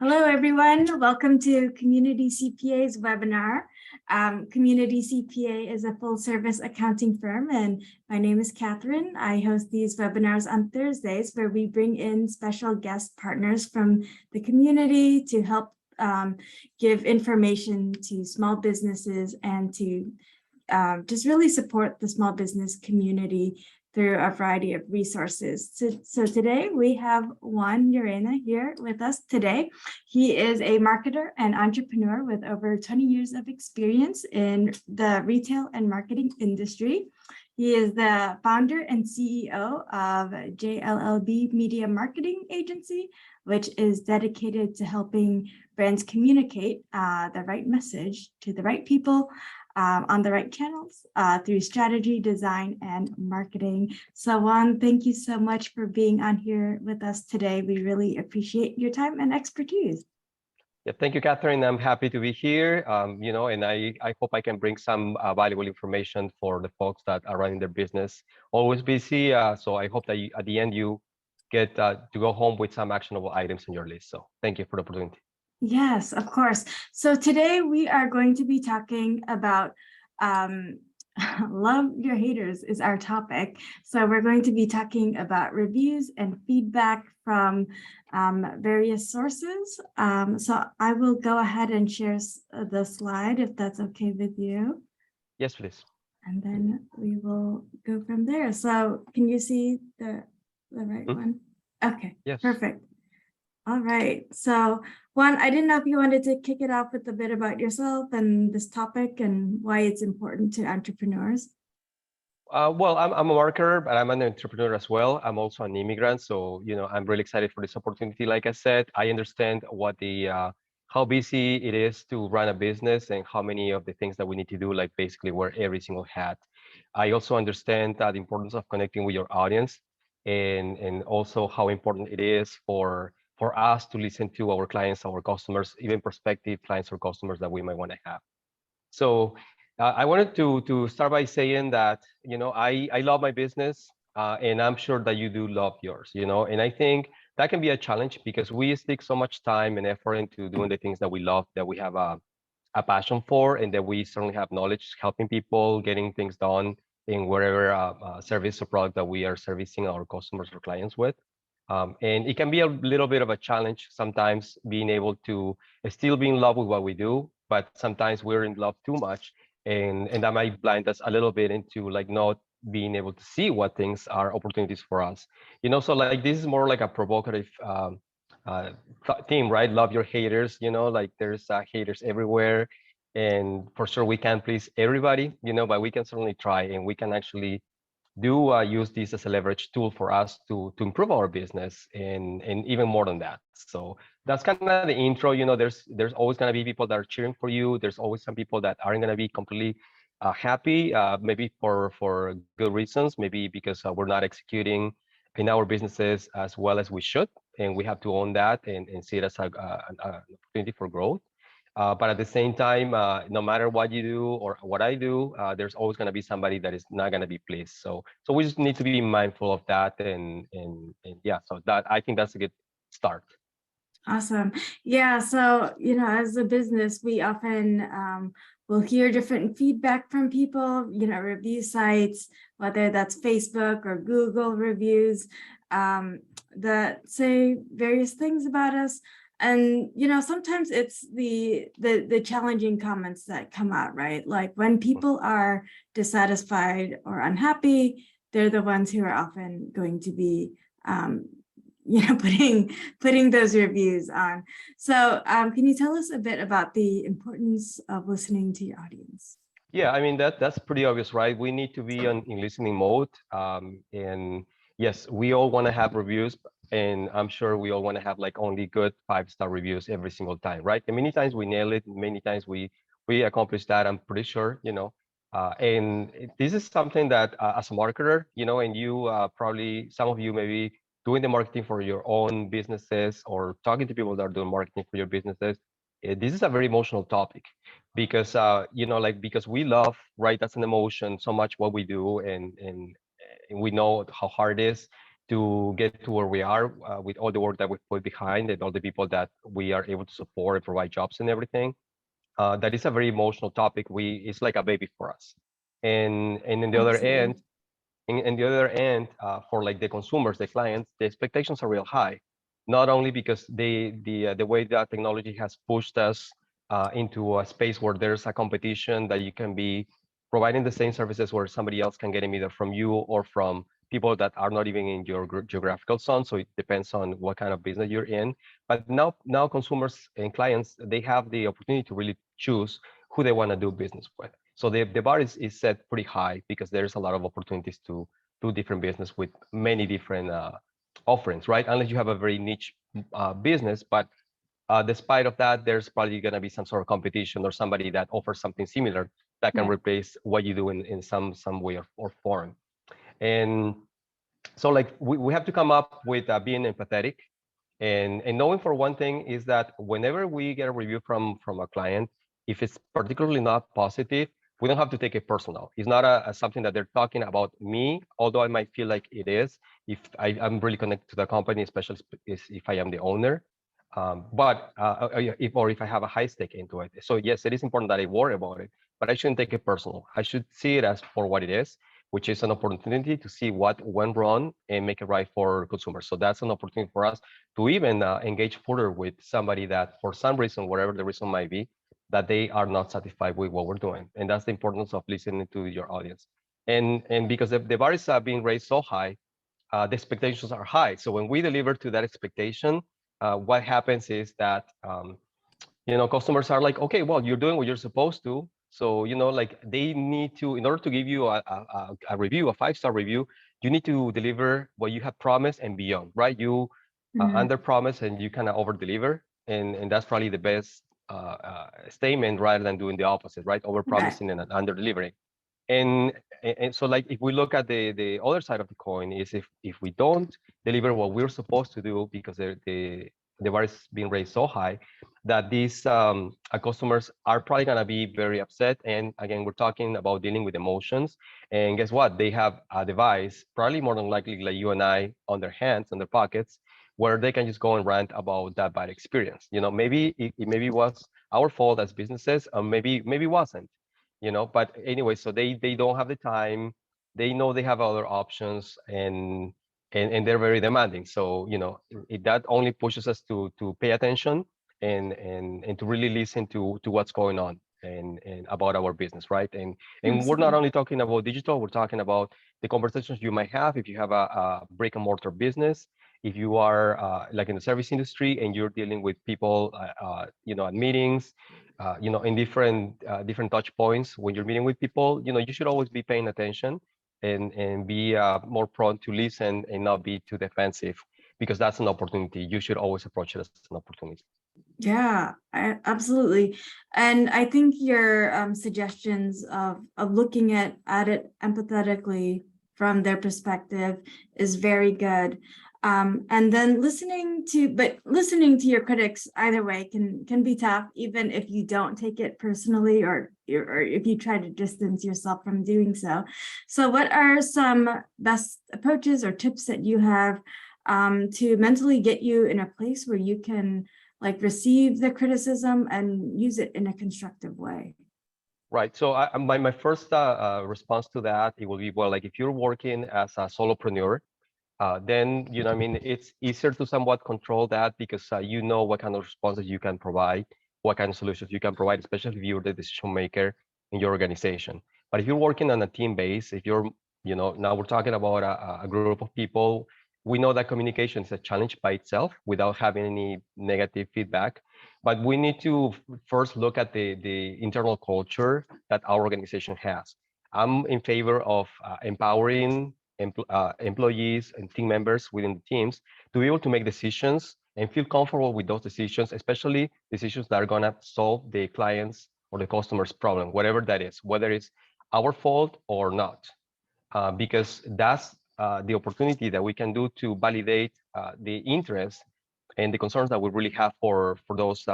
Hello, everyone. Welcome to Community CPA's webinar. Community CPA is a full-service accounting firm, and my name is Catherine. I host these webinars on Thursdays where we bring in special guest partners from the community to help give information to small businesses and to just really support the small business community through a variety of resources. So today we have Juan Llerena here with us today. He is a marketer and entrepreneur with over 20 years of experience in the retail and marketing industry. He is the founder and CEO of JLLB Media Marketing Agency, which is dedicated to helping brands communicate the right message to the right people on the right channels through strategy, design, and marketing. So Juan, thank you so much for being on here with us today. We really appreciate your time and expertise. Yeah, thank you, Catherine. I'm happy to be here. And I hope I can bring some valuable information for the folks that are running their business, always busy. So I hope that at the end you get to go home with some actionable items on your list. So thank you for the opportunity. Yes, of course. So today we are going to be talking about love your haters is our topic. So we're going to be talking about reviews and feedback from various sources. So I will go ahead and share the slide if that's okay with you. Yes, please. And then we will go from there. So can you see the right one? Okay, yes. Perfect. All right. So Juan, I didn't know if you wanted to kick it off with a bit about yourself and this topic and why it's important to entrepreneurs. Well, I'm a marketer, but I'm an entrepreneur as well. I'm also an immigrant. So, I'm really excited for this opportunity. Like I said, I understand what how busy it is to run a business and how many of the things that we need to do, like basically wear every single hat. I also understand the importance of connecting with your audience and also how important it is for us to listen to our clients, our customers, even prospective clients or customers that we might want to have. So I wanted to start by saying that, I love my business and I'm sure that you do love yours, and I think that can be a challenge because we stick so much time and effort into doing the things that we love, that we have a passion for, and that we certainly have knowledge, helping people, getting things done in whatever service or product that we are servicing our customers or clients with. And it can be a little bit of a challenge sometimes being able to still be in love with what we do, but sometimes we're in love too much, and that might blind us a little bit into like not being able to see what things are opportunities for us. So like this is more like a provocative theme, right? Love your haters, like there's haters everywhere, and for sure we can't please everybody, but we can certainly try, and we can actually do use this as a leverage tool for us to improve our business and even more than that. So that's kind of the intro. There's always going to be people that are cheering for you. There's always some people that aren't going to be completely happy, maybe for good reasons, maybe because we're not executing in our businesses as well as we should, and we have to own that and see it as an opportunity for growth. But at the same time, no matter what you do or what I do, there's always going to be somebody that is not going to be pleased. So we just need to be mindful of that, and yeah. So that, I think that's a good start. Awesome. Yeah. So as a business, we often will hear different feedback from people. Review sites, whether that's Facebook or Google reviews, that say various things about us. And sometimes it's the challenging comments that come out, right? Like when people are dissatisfied or unhappy, they're the ones who are often going to be putting those reviews on. So can you tell us a bit about the importance of listening to your audience? Yeah, I mean that's pretty obvious, right? We need to be in listening mode, and yes, we all want to have reviews, and I'm sure we all want to have like only good 5-star reviews every single time, right? And many times we nail it, many times we accomplish that, I'm pretty sure, and this is something that as a marketer, and you probably, some of you maybe doing the marketing for your own businesses or talking to people that are doing marketing for your businesses, this is a very emotional topic because because we love, right, that's an emotion, so much what we do, and we know how hard it is to get to where we are with all the work that we put behind and all the people that we are able to support and provide jobs and everything. That is a very emotional topic. It's like a baby for us. And in the other Absolutely. end, for like the consumers, the clients, the expectations are real high. Not only because the way that technology has pushed us into a space where there's a competition that you can be providing the same services where somebody else can get them either from you or from people that are not even in your geographical zone. So it depends on what kind of business you're in. But now consumers and clients, they have the opportunity to really choose who they want to do business with. So the bar is set pretty high because there's a lot of opportunities to do different business with many different offerings, right? Unless you have a very niche business, but despite of that, there's probably going to be some sort of competition or somebody that offers something similar that can Right. replace what you do in some way or form. And so like we have to come up with being empathetic and knowing for one thing is that whenever we get a review from a client, if it's particularly not positive, we don't have to take it personal. It's not a something that they're talking about me, although I might feel like it is if I'm really connected to the company, especially if I am the owner. But if I have a high stake into it. So yes, it is important that I worry about it, but I shouldn't take it personal. I should see it as for what it is, which is an opportunity to see what went wrong and make it right for consumers. So that's an opportunity for us to even engage further with somebody that for some reason, whatever the reason might be, that they are not satisfied with what we're doing. And that's the importance of listening to your audience. And because the bar is being raised so high, the expectations are high. So when we deliver to that expectation, what happens is that customers are like, okay, well, you're doing what you're supposed to. So like they need to, in order to give you a review, a 5-star review, you need to deliver what you have promised and beyond, right? You Mhm. under promise and you kind of over deliver, and that's probably the best statement rather than doing the opposite, right? Over Right. promising and under delivering. And so like if we look at the other side of the coin is if we don't deliver what we're supposed to do because the bar is being raised so high that these customers are probably going to be very upset. And again, we're talking about dealing with emotions, and guess what, they have a device probably more than likely like you and I on their hands, on their pockets, where they can just go and rant about that bad experience. Maybe it maybe was our fault as businesses, or maybe wasn't, but anyway, so they don't have the time. They know they have other options, and they're very demanding. So that only pushes us to pay attention and to really listen to what's going on and about our business, right? And we're not Absolutely. only talking about digital, we're talking about the conversations you might have if you have a brick and mortar business, if you are like in the service industry and you're dealing with people at meetings, in different touch points when you're meeting with people, you should always be paying attention and be more prone to listen and not be too defensive, because that's an opportunity. You should always approach it as an opportunity. Yeah, absolutely. And I think your suggestions of looking at it empathetically from their perspective is very good. And then listening to your critics either way can be tough, even if you don't take it personally or if you try to distance yourself from doing so. So what are some best approaches or tips that you have to mentally get you in a place where you can like receive the criticism and use it in a constructive way? Right. So my first response to that, it will be, well, like if you're working as a solopreneur, then, I mean, it's easier to somewhat control that because you know what kind of responses you can provide, what kind of solutions you can provide, especially if you're the decision maker in your organization. But if you're working on a team base, if you're, now we're talking about a group of people, we know that communication is a challenge by itself without having any negative feedback. But we need to first look at the internal culture that our organization has. I'm in favor of empowering employees and team members within the teams to be able to make decisions and feel comfortable with those decisions, especially decisions that are going to solve the client's or the customer's problem, whatever that is, whether it's our fault or not, because that's the opportunity that we can do to validate the interest and the concerns that we really have for those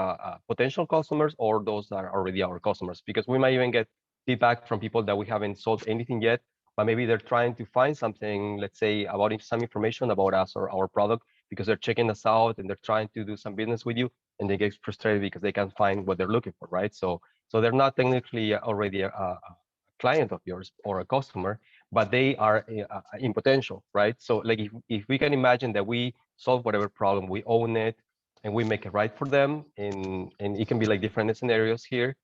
potential customers or those that are already our customers, because we might even get feedback from people that we haven't sold anything yet, but maybe they're trying to find something, let's say about some information about us or our product, because they're checking us out and they're trying to do some business with you, and they get frustrated because they can't find what they're looking for, right? So they're not technically already a client of yours or a customer, but they are in potential, right? So like if we can imagine that we solve whatever problem, we own it, and we make it right for them, and it can be like different scenarios here,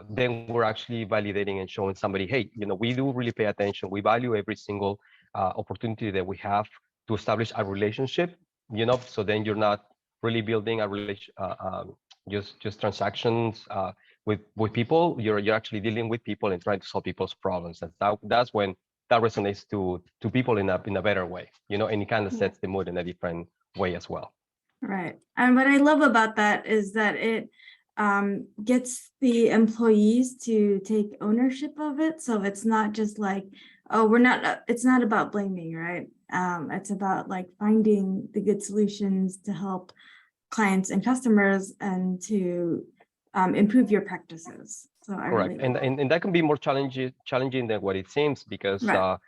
then we're actually validating and showing somebody, hey, we do really pay attention. We value every single opportunity that we have to establish a relationship, so then you're not really building a relation, just transactions with people. You're actually dealing with people and trying to solve people's problems. And that's when that resonates to people in a better way, and it kind of sets the mood in a different way as well. Right. And what I love about that is that it gets the employees to take ownership of it. So it's not just like, oh, it's not about blaming, right? It's about like finding the good solutions to help clients and customers and to improve your practices. So I Correct. really And that can be more challenging than what it seems, because right.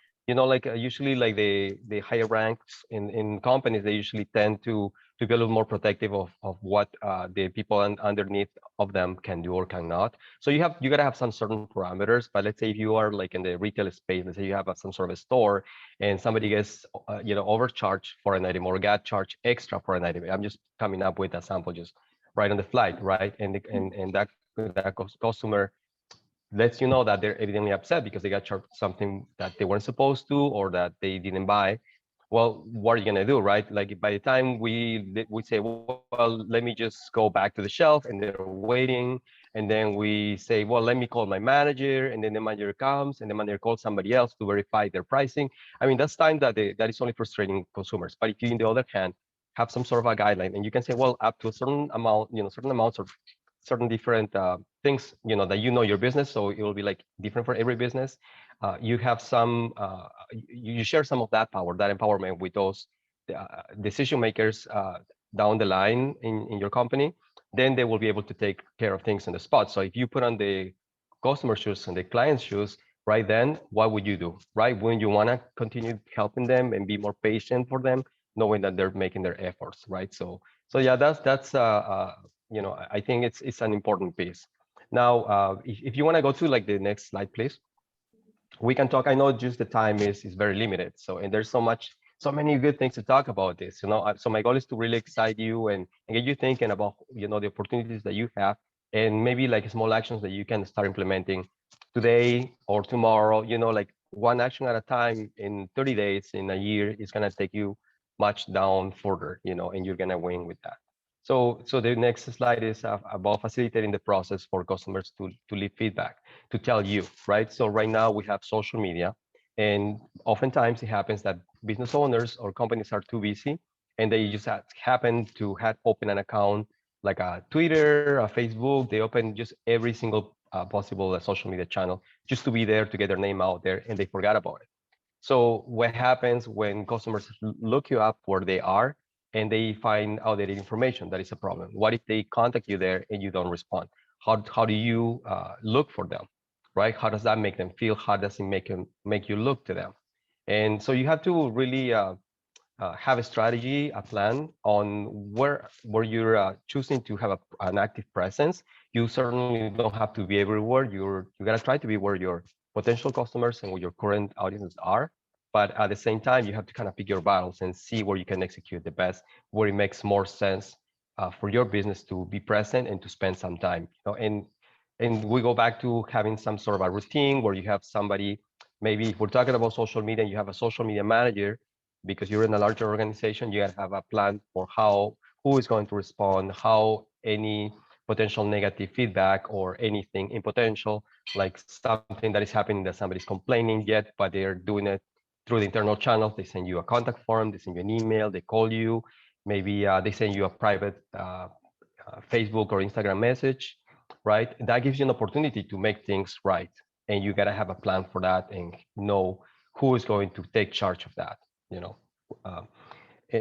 usually like the higher ranks in companies, they usually tend to be a little more protective of what the people underneath of them can do or cannot. So you gotta have some certain parameters. But let's say if you are like in the retail space, let's say you have some sort of a store, and somebody gets overcharged for an item or got charged extra for an item. I'm just coming up with a sample just right on the flight, right? And that customer lets you know that they're evidently upset because they got charged something that they weren't supposed to, or that they didn't buy. Well, what are you gonna do, right? Like by the time we say, well, let me just go back to the shelf, and they're waiting, and then we say, well, let me call my manager, and then the manager comes, and the manager calls somebody else to verify their pricing. I mean, that's time that is only frustrating consumers. But if you, on the other hand, have some sort of a guideline, and you can say, well, up to a certain amount, certain amounts of certain different things, that your business, so it will be like different for every business. You have some, you share some of that power, that empowerment with those decision makers down the line in your company. Then they will be able to take care of things on the spot. So if you put on the customer shoes and the client's shoes, right then, what would you do, right? Wouldn't you want to continue helping them and be more patient for them, knowing that they're making their efforts, right? So yeah, that's I think it's an important piece. Now, if you want to go to like the next slide, please, we can talk. I know just the time is very limited. So, and there's so many good things to talk about this, So my goal is to really excite you and get you thinking about, the opportunities that you have, and maybe like small actions that you can start implementing today or tomorrow, like one action at a time in 30 days, in a year, is going to take you much down further, and you're going to win with that. So the next slide is about facilitating the process for customers to leave feedback, to tell you, right? So right now we have social media, and oftentimes it happens that business owners or companies are too busy, and they just happen to have open an account like a Twitter, a Facebook. They open just every single possible social media channel just to be there, to get their name out there, and they forgot about it. So what happens when customers look you up where they are and they find outdated information? That is a problem. What if they contact you there and you don't respond? How do you look for them, right? How does that make them feel? How does it make you look to them? And so you have to really have a strategy, a plan on where you're choosing to have an active presence. You certainly don't have to be everywhere. You gotta try to be where your potential customers and where your current audiences are. But at the same time, you have to kind of pick your battles and see where you can execute the best, where it makes more sense for your business to be present and to spend some time. And we go back to having some sort of a routine where you have somebody. Maybe if we're talking about social media, you have a social media manager, because you're in a larger organization. You gotta have a plan for who is going to respond, how any potential negative feedback or anything in potential, like something that is happening that somebody's complaining yet, but they're doing it through the internal channels. They send you a contact form, they send you an email, they call you, maybe they send you a private Facebook or Instagram message, right? That gives you an opportunity to make things right. And you got to have a plan for that and know who is going to take charge of that, you know.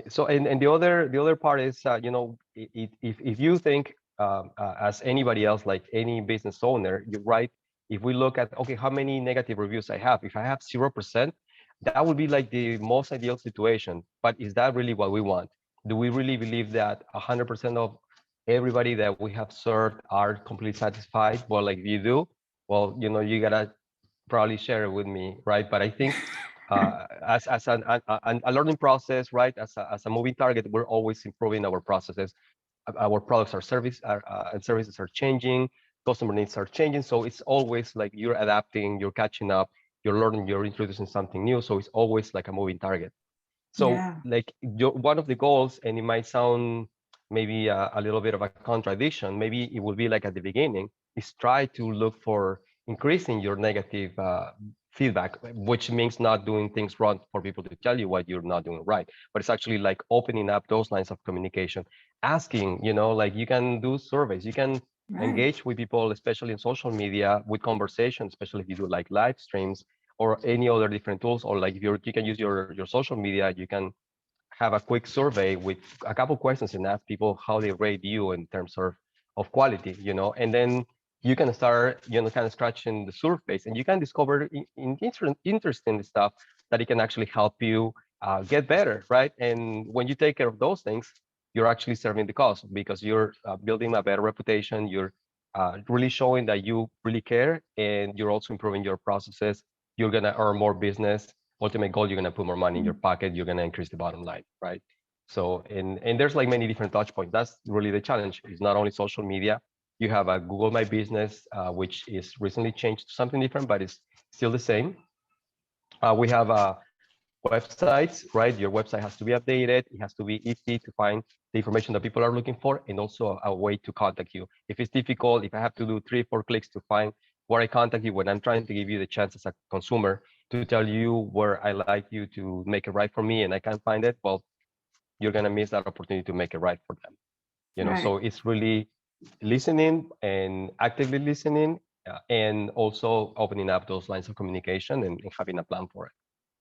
So, and the other part is, if you think as anybody else, like any business owner, you're right. if we look at, okay, how many negative reviews I have? If I have 0%, that would be like the most ideal situation. But is that really what we want? Do we really believe that 100% of everybody that we have served are completely satisfied? Well, like if you do, well, you gotta probably share it with me, right? But I think as a learning process, right? As a moving target, we're always improving our processes. Our products and services are changing, customer needs are changing. So it's always like you're adapting, you're catching up, you're learning, you're introducing something new. So it's always like a moving target. So Yeah. like one of the goals, and it might sound maybe a little bit of a contradiction, maybe it will be like at the beginning, is try to look for increasing your negative feedback, which means not doing things wrong for people to tell you what you're not doing right. But it's actually like opening up those lines of communication, asking, like you can do surveys, you can Right. engage with people, especially in social media, with conversations, especially if you do like live streams or any other different tools, or like if you can use your social media, you can have a quick survey with a couple questions and ask people how they rate you in terms of quality, and then you can start, kind of scratching the surface, and you can discover interesting stuff that it can actually help you get better, right? And when you take care of those things, you're actually serving the cause because you're building a better reputation. You're really showing that you really care, and you're also improving your processes. You're gonna earn more business. Ultimate goal, you're gonna put more money in your pocket. You're gonna increase the bottom line, right? So, and there's like many different touch points. That's really the challenge. It's not only social media. You have a Google My Business, which is recently changed to something different, but it's still the same. We have websites, right? Your website has to be updated. It has to be easy to find the information that people are looking for, and also a way to contact you. If it's difficult, if I have to do 3-4 clicks to find where I contact you when I'm trying to give you the chance as a consumer to tell you where I like you to make it right for me and I can't find it, well, you're gonna miss that opportunity to make it right for them. Right. So it's really listening and actively listening, and also opening up those lines of communication and having a plan for it.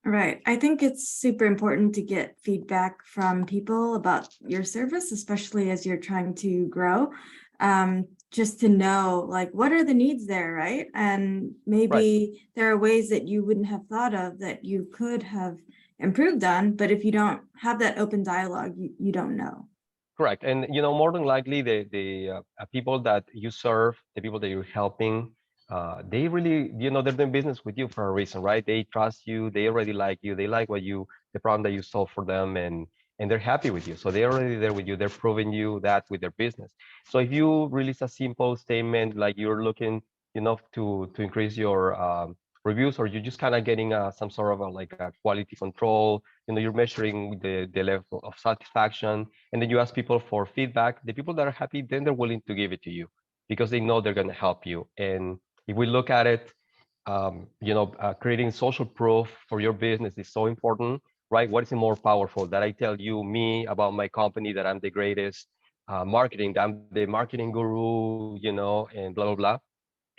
Right. I think it's super important to get feedback from people about your service, especially as you're trying to grow. Just to know, like, what are the needs there, right? And Right. maybe there are ways that you wouldn't have thought of that you could have improved on, but if you don't have that open dialogue, you don't know. Correct. And more than likely, the people that you serve, the people that you're helping, they really, they're doing business with you for a reason, right? They trust you. They already like you. They like the problem that you solve for them, and they're happy with you. So they're already there with you. They're proving you that with their business. So if you release a simple statement like you're looking, to increase your reviews, or you're just kind of getting some sort of like a quality control, you're measuring the level of satisfaction, and then you ask people for feedback. The people that are happy, then they're willing to give it to you because they know they're going to help you. And if we look at it, creating social proof for your business is so important, right? What is more powerful, that I tell you me about my company, that I'm the greatest marketing, that I'm the marketing guru, and blah blah blah?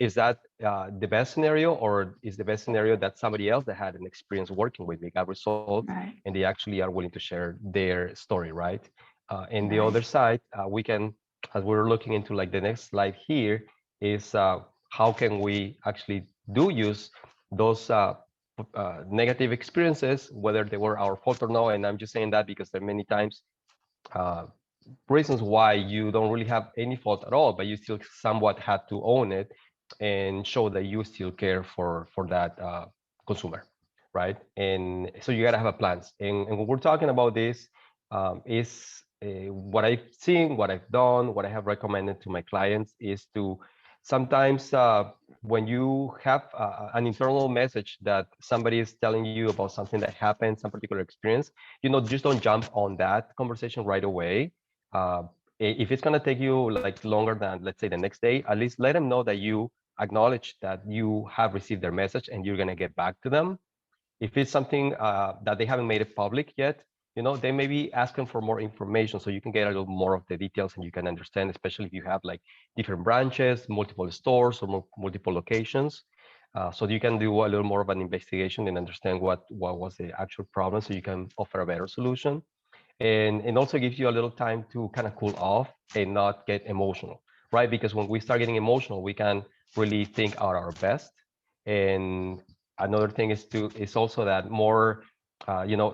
Is that the best scenario, or is the best scenario that somebody else that had an experience working with me got results, Right. and they actually are willing to share their story, right? And the Right. other side, we can, as we're looking into like the next slide here, is how can we actually do use those negative experiences, whether they were our fault or no. And I'm just saying that because there are many times uh, reasons why you don't really have any fault at all, but you still somewhat had to own it and show that you still care for that consumer, right? And so you gotta have a plans. And when we're talking about this, is what I've seen, what I've done, what I have recommended to my clients is to sometimes when you have an internal message that somebody is telling you about something that happened, some particular experience, just don't jump on that conversation right away. uh, if it's going to take you like longer than, let's say, the next day, at least let them know that you acknowledge that you have received their message and you're going to get back to them. If it's something that they haven't made it public yet, they may be asking for more information, so you can get a little more of the details and you can understand, especially if you have like different branches, multiple stores, or multiple locations. So you can do a little more of an investigation and understand what was the actual problem, so you can offer a better solution. And also gives you a little time to kind of cool off and not get emotional, right? Because when we start getting emotional, we can really think are our best. And another thing is also that more,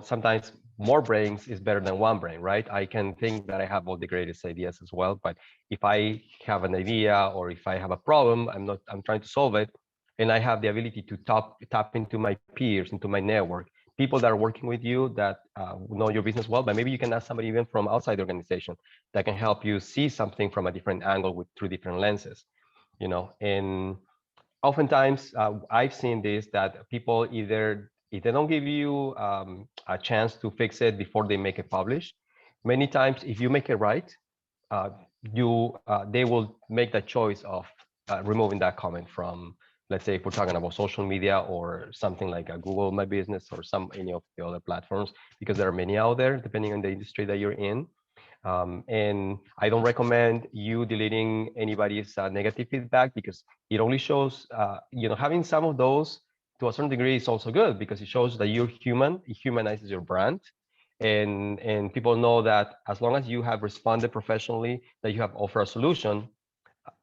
sometimes more brains is better than one brain, right? I can think that I have all the greatest ideas as well, but if I have an idea or if I have a problem, I'm trying to solve it, and I have the ability to tap into my peers, into my network, people that are working with you that know your business well, but maybe you can ask somebody even from outside the organization that can help you see something from a different angle through different lenses, and oftentimes I've seen this, that people either if they don't give you a chance to fix it before they make it publish, many times if you make it right, uh, they will make the choice of removing that comment from, let's say if we're talking about social media or something like a Google My Business or any of the other platforms, because there are many out there depending on the industry that you're in. And I don't recommend you deleting anybody's negative feedback, because it only shows, having some of those to a certain degree is also good, because it shows that you're human. It humanizes your brand. And people know that as long as you have responded professionally, that you have offered a solution,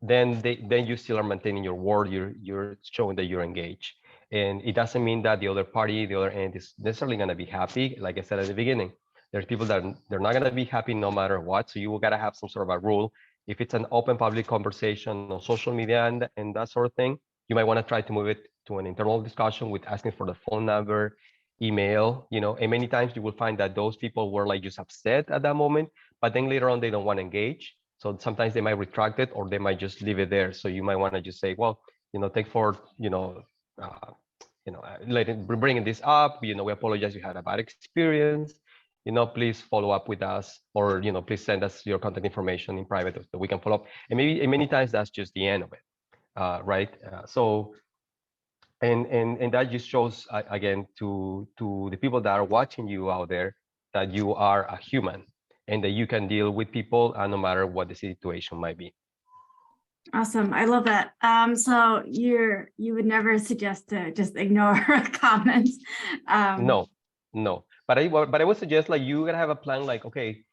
then you still are maintaining your word. You're showing that you're engaged. And it doesn't mean that the other party, the other end, is necessarily going to be happy. Like I said at the beginning, there's people that they're not going to be happy no matter what. So you got to have some sort of a rule. If it's an open public conversation on social media and that sort of thing, you might want to try to move it to an internal discussion with asking for the phone number, email, and many times you will find that those people were like just upset at that moment, but then later on they don't want to engage. So sometimes they might retract it, or they might just leave it there. So you might want to just say, well, thanks for, uh, bringing this up. We apologize you had a bad experience. Please follow up with us, or please send us your contact information in private so we can follow up. And many times that's just the end of it, right? And that just shows again to the people that are watching you out there that you are a human and that you can deal with people no matter what the situation might be. Awesome. I love that. So you would never suggest to just ignore comments. No. But I would suggest, like, you gotta have a plan, like, okay,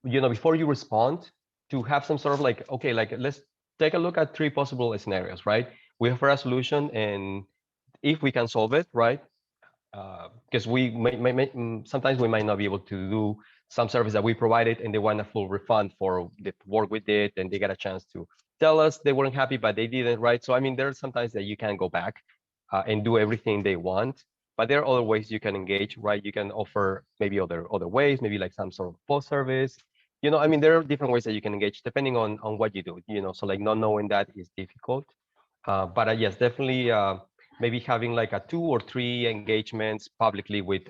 before you respond, to have some sort of like, okay, like, let's take a look at 3 possible scenarios, right? We offer a solution, and if we can solve it, right? Because we sometimes we might not be able to do some service that we provided, and they want a full refund for the work we did, and they got a chance to tell us they weren't happy, but they didn't, right? So I mean, there's sometimes that you can go back and do everything they want, but there are other ways you can engage, right? You can offer maybe other ways, maybe like some sort of post service. I mean, there are different ways that you can engage depending on what you do. So like not knowing that is difficult, but yes, definitely. Maybe having like a 2 or 3 engagements publicly with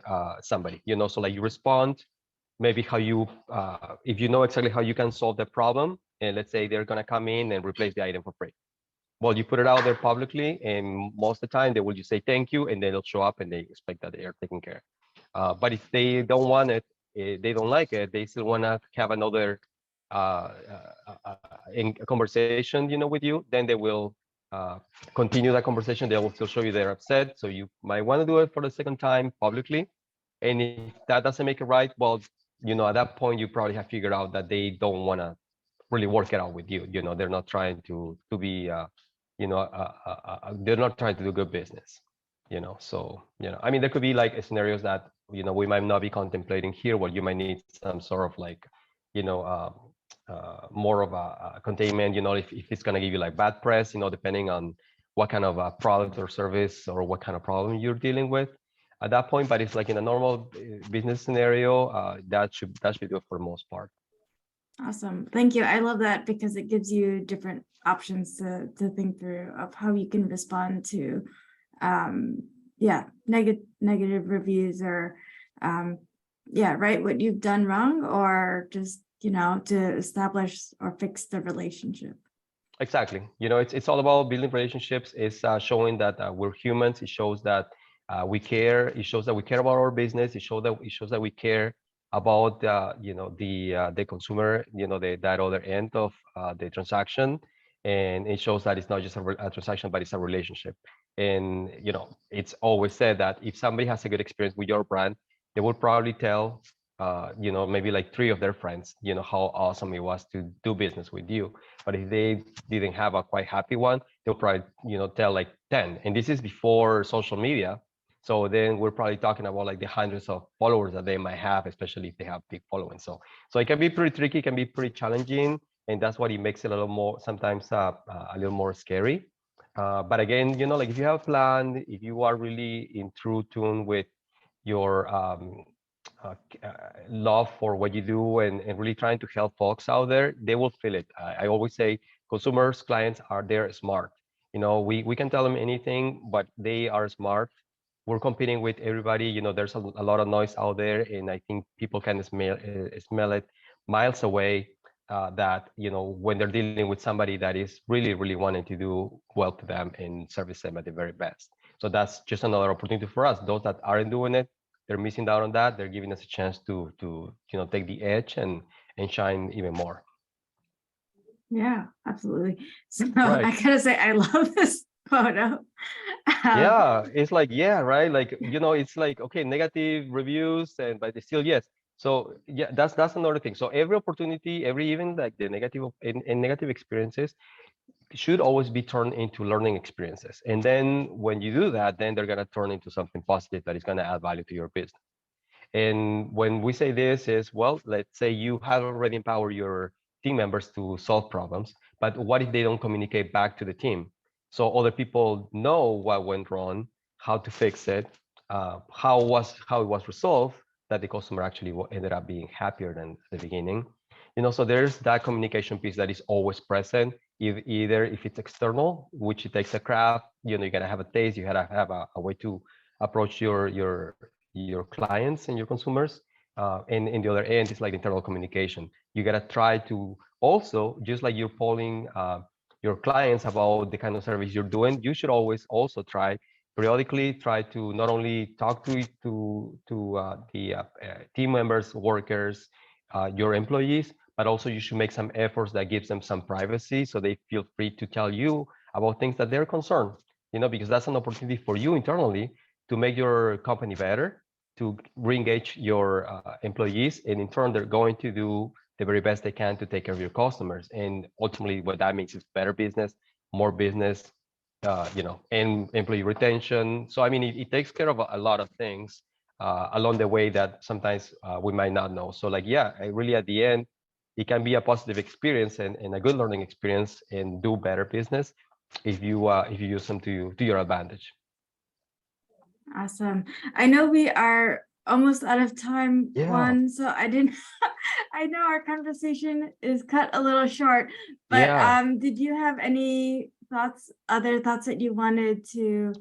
somebody, so like you respond, maybe how you, if you know exactly how you can solve the problem, and let's say they're gonna come in and replace the item for free. Well, you put it out there publicly, and most of the time they will just say thank you, and then they'll show up and they expect that they are taken care. But if they don't want it, they don't like it, they still wanna have another in conversation, with you, then they will uh, continue that conversation. They will still show you they're upset. So you might want to do it for the second time publicly. And if that doesn't make it right, well, at that point, you probably have figured out that they don't want to really work it out with you. They're not trying to be, they're not trying to do good business. So, I mean, there could be like scenarios that, we might not be contemplating here, where you might need some sort of like, more of a containment, if it's going to give you like bad press, depending on what kind of a product or service or what kind of problem you're dealing with at that point. But it's like in a normal business scenario, that should do it for the most part. Awesome. Thank you. I love that, because it gives you different options to think through of how you can respond to negative reviews, or right, what you've done wrong, or just to establish or fix the relationship. Exactly. It's all about building relationships. It's showing that we're humans. It shows that we care. It shows that we care about our business. It shows that we care about the consumer, that other end of the transaction. And it shows that it's not just a transaction, but it's a relationship. And it's always said that if somebody has a good experience with your brand, they will probably tell you know, maybe like 3 of their friends, you know, how awesome it was to do business with you. But if they didn't have a quite happy one, they'll probably, you know, tell like 10. And this is before social media. So then we're probably talking about like the hundreds of followers that they might have, especially if they have big following. So it can be pretty tricky, it can be pretty challenging, and that's what it makes it a little more sometimes a little more scary. But again, you know, like if you have a plan, if you are really in true tune with your uh, love for what you do and really trying to help folks out there, they will feel it. I always say consumers, clients are there smart. You know, we can tell them anything, but they are smart. We're competing with everybody. You know, there's a lot of noise out there, and I think people can smell it miles away. That you know when they're dealing with somebody that is really wanting to do well to them and service them at the very best. So that's just another opportunity for us. Those that aren't doing it, they're missing out on that. They're giving us a chance to you know take the edge and shine even more. Yeah, absolutely. So Right. I gotta say, I love this photo. Yeah, it's like yeah, right. Like you know, it's like okay, negative reviews and but it's still yes. So yeah, that's another thing. So every opportunity, every even like the negative and negative experiences should always be turned into learning experiences. And then when you do that, then they're gonna turn into something positive that is gonna add value to your business. And when we say this is, well, let's say you have already empowered your team members to solve problems, but what if they don't communicate back to the team? So other people know what went wrong, how to fix it, how it was resolved, that the customer actually ended up being happier than at the beginning. You know, so there's that communication piece that is always present. Either if it's external, which it takes a craft, you know, you gotta have a taste, you gotta have a way to approach your clients and your consumers. And in the other end, it's like internal communication. You gotta try to also, just like you're polling your clients about the kind of service you're doing, you should always also try periodically try to not only talk to the team members, workers, your employees, but also you should make some efforts that gives them some privacy so they feel free to tell you about things that they're concerned. You know, because that's an opportunity for you internally to make your company better, to re-engage your employees, and in turn, they're going to do the very best they can to take care of your customers. And ultimately, what that means is better business, more business, you know, and employee retention. So I mean, it takes care of a lot of things along the way that sometimes we might not know. So like, yeah, really at the end, it can be a positive experience and a good learning experience and do better business if you use them to your advantage. Awesome. I know we are almost out of time, Yeah. Juan, so I didn't, I know our conversation is cut a little short, but Yeah. did you have any thoughts, other thoughts that you wanted to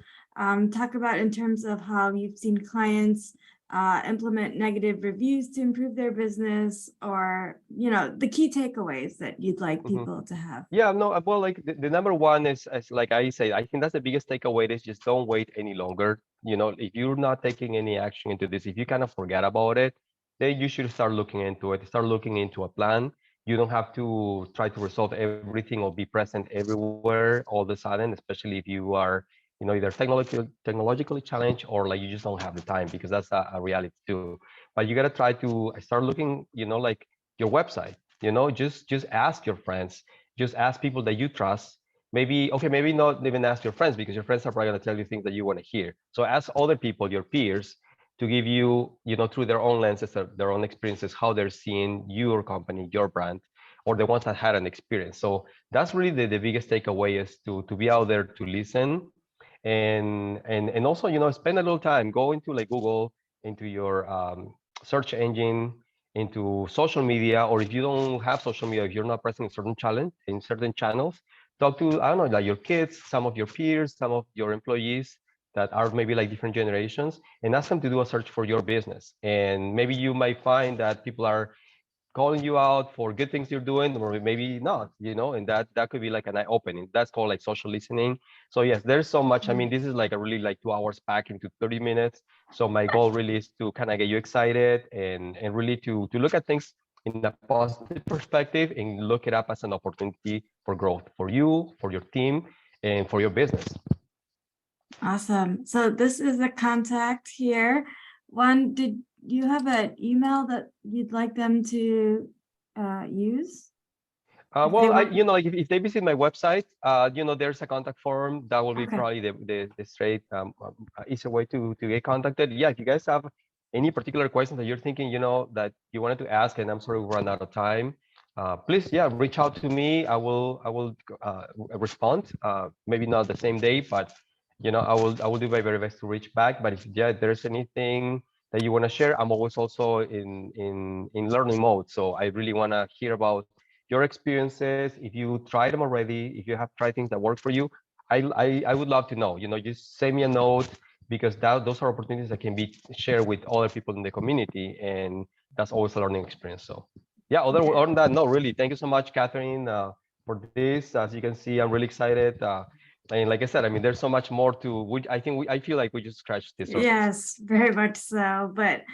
talk about in terms of how you've seen clients implement negative reviews to improve their business, or, you know, the key takeaways that you'd like people to have? Yeah, no, well, like the number one is like I say, I think that's the biggest takeaway is just don't wait any longer. You know, if you're not taking any action into this, if you kind of forget about it, then you should start looking into it, start looking into a plan. You don't have to try to resolve everything or be present everywhere all the sudden, especially if you are, you know, either technologically challenged or like you just don't have the time because that's a reality too. But you gotta try to start looking, you know, like your website, you know, just ask your friends, just ask people that you trust. Maybe okay, maybe not even ask your friends because your friends are probably going to tell you things that you want to hear. So ask other people, your peers, to give you, you know, through their own lenses, their own experiences, how they're seeing your company, your brand, or the ones that had an experience. So that's really the biggest takeaway is to be out there to listen, and also, you know, spend a little time, go into like Google, into your search engine, into social media, or if you don't have social media, if you're not present in certain challenge in certain channels, talk to, I don't know, like your kids, some of your peers, some of your employees that are maybe like different generations, and ask them to do a search for your business. And maybe you might find that people are calling you out for good things you're doing, or maybe not, you know, and that could be like an eye opening. That's called like social listening. So yes, there's so much. I mean, this is like a really like 2 hours packed into 30 minutes. So my goal really is to kind of get you excited and really to look at things in a positive perspective and look it up as an opportunity for growth for you, for your team, and for your business. Awesome. So this is the contact here. Juan, you have an email that you'd like them to use? If they Well, want- like if they visit my website, there's a contact form. That will be Okay. probably the straight easier way to get contacted. Yeah, if you guys have any particular questions that you're thinking, that you wanted to ask, and I'm sorry we ran out of time, please, yeah, reach out to me. I will respond. Maybe not the same day, but I will do my very best to reach back. But if there's anything that you want to share, I'm always also in learning mode. So I really want to hear about your experiences. If you tried them already, if you have tried things that work for you, I would love to know. Just send me a note, because those are opportunities that can be shared with other people in the community, and that's always a learning experience. So yeah, other than that, no, really, thank you so much, Catherine, for this. As you can see, I'm really excited. And like I said, I mean, there's so much more to. I feel like we just scratched the surface. Yes, very much so. But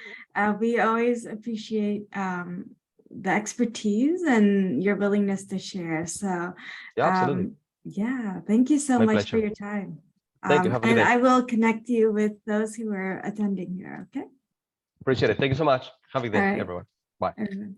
we always appreciate the expertise and your willingness to share. So Yeah, absolutely. yeah, thank you so My much for pleasure. your time. Thank you. Have a good And day. I will connect you with those who are attending here. Okay. Appreciate it. Thank you so much. Have a good All day, right. everyone. Bye. Everyone.